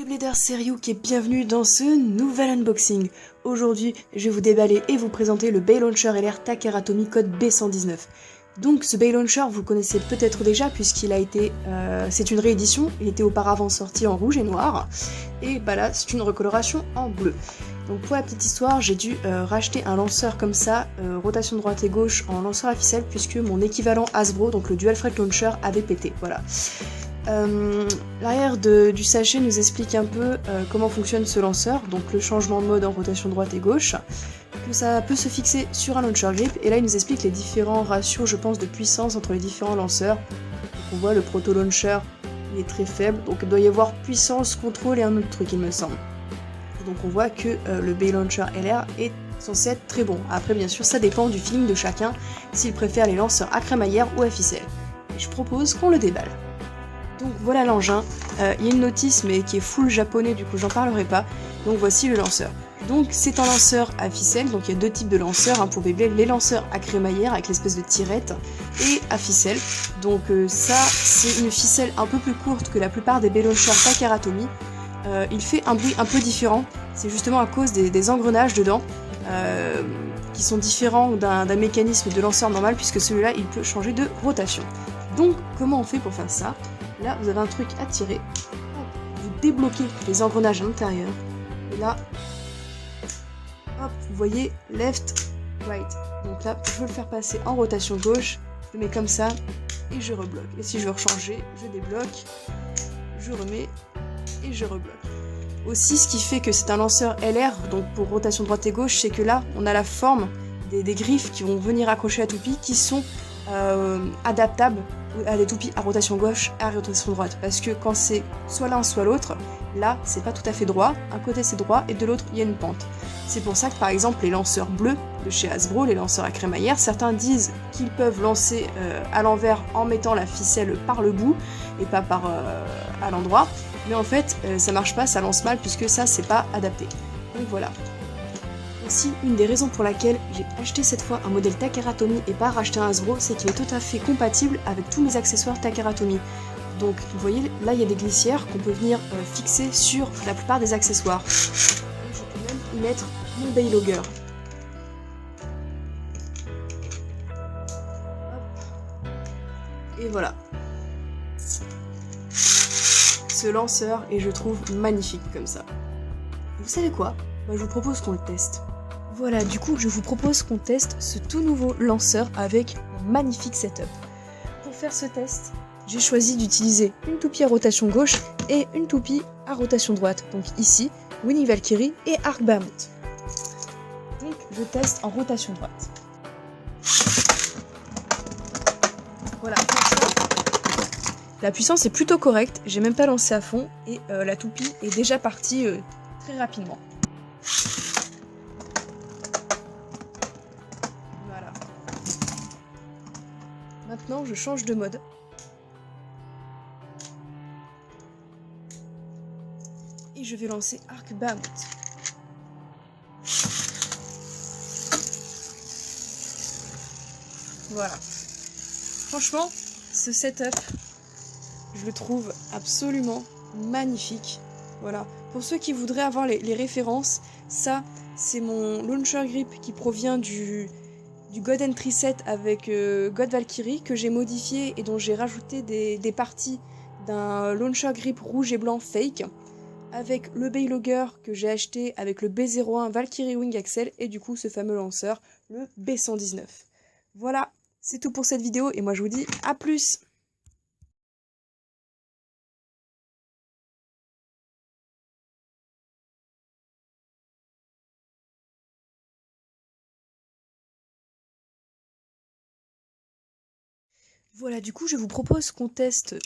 les Bladers, c'est Ryuk et bienvenue dans ce nouvel unboxing. Aujourd'hui, je vais vous déballer et vous présenter le Bay Launcher LR Takara Tomy code B119. Donc ce Bay Launcher, vous connaissez peut-être déjà puisqu'il a été... c'est une réédition, il était auparavant sorti en rouge et noir. Et bah là, c'est une recoloration en bleu. Donc pour la petite histoire, j'ai dû racheter un lanceur comme ça, rotation droite et gauche en lanceur à ficelle, puisque mon équivalent Hasbro, donc le Dual Fret Launcher, avait pété, voilà. L'arrière du sachet nous explique un peu comment fonctionne ce lanceur, donc le changement de mode en rotation droite et gauche, que ça peut se fixer sur un launcher grip, et là il nous explique les différents ratios, je pense, de puissance entre les différents lanceurs. Donc on voit le proto launcher, il est très faible, donc il doit y avoir puissance, contrôle et un autre truc il me semble. Donc on voit que le Bay Launcher LR est censé être très bon. Après bien sûr ça dépend du feeling de chacun, s'il préfère les lanceurs à crémaillère ou à ficelle. Et je propose qu'on le déballe. Donc voilà l'engin, il y a une notice mais qui est full japonais, du coup j'en parlerai pas. Donc voici le lanceur. Donc c'est un lanceur à ficelle, donc il y a deux types de lanceurs pour Beyblade, les lanceurs à crémaillère avec l'espèce de tirette et à ficelle. Donc ça c'est une ficelle un peu plus courte que la plupart des Bay Launchers Takara Tomy. Il fait un bruit un peu différent, c'est justement à cause des engrenages dedans, qui sont différents d'un mécanisme de lanceur normal, puisque celui-là il peut changer de rotation. Donc comment on fait pour faire ça? Là vous avez un truc à tirer, vous débloquez les engrenages à l'intérieur, et là, hop, vous voyez left, right. Donc là, je veux le faire passer en rotation gauche, je le mets comme ça, et je rebloque. Et si je veux rechanger, je débloque, je remets, et je rebloque. Aussi, ce qui fait que c'est un lanceur LR, donc pour rotation droite et gauche, c'est que là, on a la forme des griffes qui vont venir accrocher la toupie, qui sont adaptables à des toupies à rotation gauche et à rotation droite. Parce que quand c'est soit l'un soit l'autre, là, c'est pas tout à fait droit. Un côté c'est droit et de l'autre, il y a une pente. C'est pour ça que par exemple, les lanceurs bleus de chez Hasbro, les lanceurs à crémaillère, certains disent qu'ils peuvent lancer à l'envers en mettant la ficelle par le bout et pas par à l'endroit. Mais en fait, ça marche pas, ça lance mal puisque ça, c'est pas adapté. Donc voilà. Aussi, une des raisons pour laquelle j'ai acheté cette fois un modèle Takara Tomy et pas racheté un Hasbro, c'est qu'il est tout à fait compatible avec tous mes accessoires Takara Tomy. Donc, vous voyez, là, il y a des glissières qu'on peut venir fixer sur la plupart des accessoires. Je peux même y mettre mon Baylogger. Et voilà. Ce lanceur est, je trouve, magnifique comme ça. Vous savez quoi? Bah, je vous propose qu'on le teste. Voilà, du coup, je vous propose qu'on teste ce tout nouveau lanceur avec un magnifique setup. Pour faire ce test, j'ai choisi d'utiliser une toupie à rotation gauche et une toupie à rotation droite. Donc ici, Winning Valkyrie et Arc Bahamut. Donc je teste en rotation droite. Voilà, la puissance est plutôt correcte, j'ai même pas lancé à fond et la toupie est déjà partie très rapidement. Voilà. Maintenant, je change de mode. Et je vais lancer Arc Bahamut. Voilà. Franchement, ce setup, je le trouve absolument magnifique. Voilà. Pour ceux qui voudraient avoir les références, ça, c'est mon launcher grip qui provient du God Entry Set avec God Valkyrie que j'ai modifié et dont j'ai rajouté des parties d'un launcher grip rouge et blanc fake avec le Baylogger que j'ai acheté avec le B01 Valkyrie Wing Axel et du coup ce fameux lanceur, le B119. Voilà, c'est tout pour cette vidéo et moi je vous dis à plus! Voilà, du coup, je vous propose qu'on teste